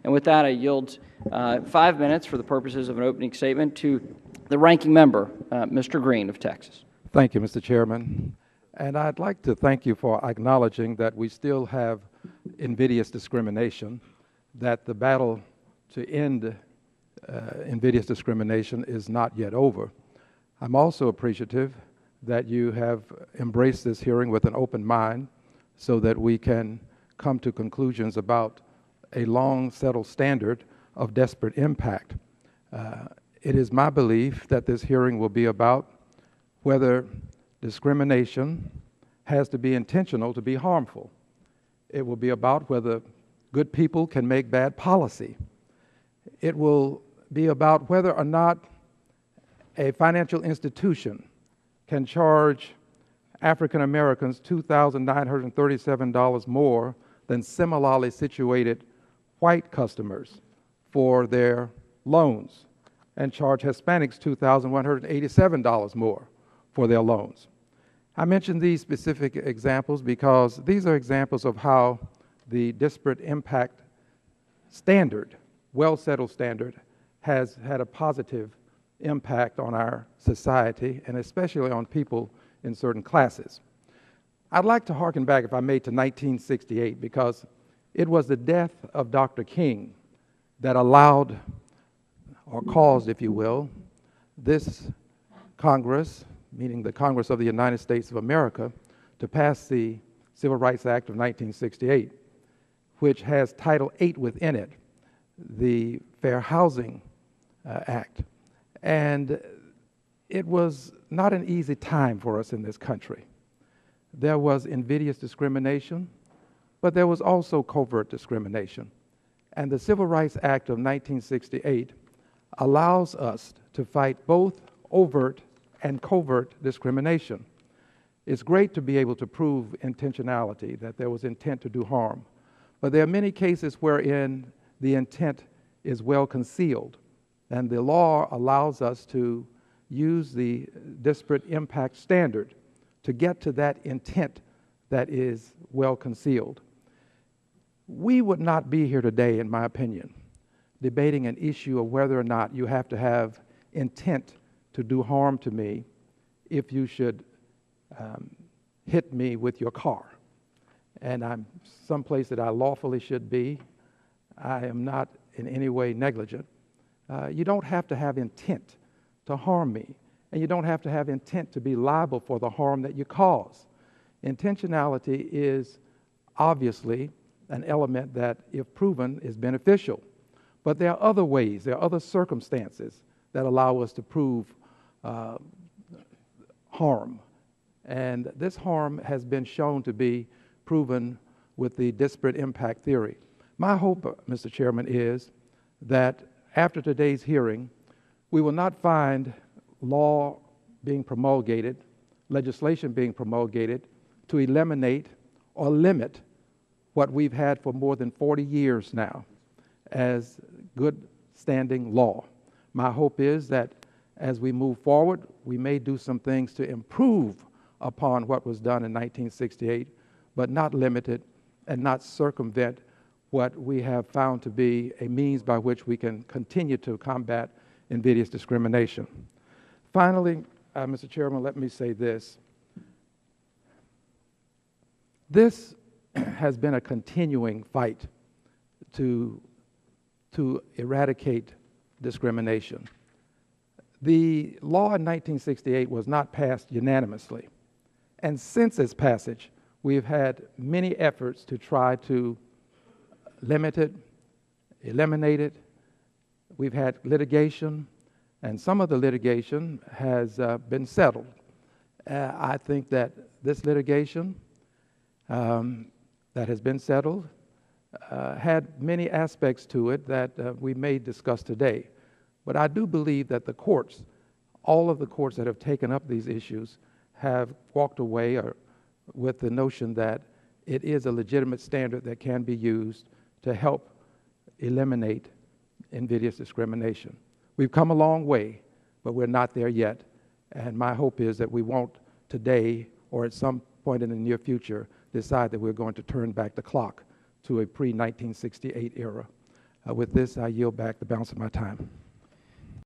And with that, I yield 5 minutes for the purposes of an opening statement to the ranking member, Mr. Green of Texas. Thank you, Mr. Chairman. And I'd like to thank you for acknowledging that we still have invidious discrimination, that the battle to end invidious discrimination is not yet over. I'm also appreciative that you have embraced this hearing with an open mind so that we can come to conclusions about a long settled standard of disparate impact. It is my belief that this hearing will be about whether discrimination has to be intentional to be harmful. It will be about whether good people can make bad policy. It will be about whether or not a financial institution can charge African Americans $2,937 more than similarly situated white customers for their loans, and charge Hispanics $2,187 more for their loans. I mention these specific examples because these are examples of how the disparate impact standard, well-settled standard, has had a positive impact on our society and especially on people in certain classes. I'd like to harken back, if I may, to 1968 because it was the death of Dr. King that allowed, or caused, if you will, this Congress, meaning the Congress of the United States of America, to pass the Civil Rights Act of 1968, which has Title VIII within it, the Fair Housing Act. And it was not an easy time for us in this country. There was invidious discrimination, but there was also covert discrimination. And the Civil Rights Act of 1968 allows us to fight both overt and covert discrimination. It's great to be able to prove intentionality, that there was intent to do harm. But there are many cases wherein the intent is well concealed. And the law allows us to use the disparate impact standard to get to that intent that is well concealed. We would not be here today, in my opinion, debating an issue of whether or not you have to have intent to do harm to me if you should hit me with your car. And I'm someplace that I lawfully should be. I am not in any way negligent. You don't have to have intent to harm me, and you don't have to have intent to be liable for the harm that you cause. Intentionality is obviously an element that, if proven, is beneficial. But there are other ways, there are other circumstances that allow us to prove harm. And this harm has been shown to be proven with the disparate impact theory. My hope, Mr. Chairman, is that after today's hearing, we will not find law being promulgated, legislation being promulgated to eliminate or limit what we've had for more than 40 years now as good standing law. My hope is that as we move forward, we may do some things to improve upon what was done in 1968, but not limit it and not circumvent what we have found to be a means by which we can continue to combat invidious discrimination. Finally, Mr. Chairman, let me say this. This has been a continuing fight to eradicate discrimination. The law in 1968 was not passed unanimously. And since its passage, we've had many efforts to try to limit it, eliminate it. We've had litigation, and some of the litigation has been settled. I think that this litigation that has been settled had many aspects to it that we may discuss today. But I do believe that the courts, all of the courts that have taken up these issues, have walked away with the notion that it is a legitimate standard that can be used to help eliminate invidious discrimination. We've come a long way, but we're not there yet. And my hope is that we won't today or at some point in the near future decide that we're going to turn back the clock to a pre-1968 era. With this, I yield back the balance of my time.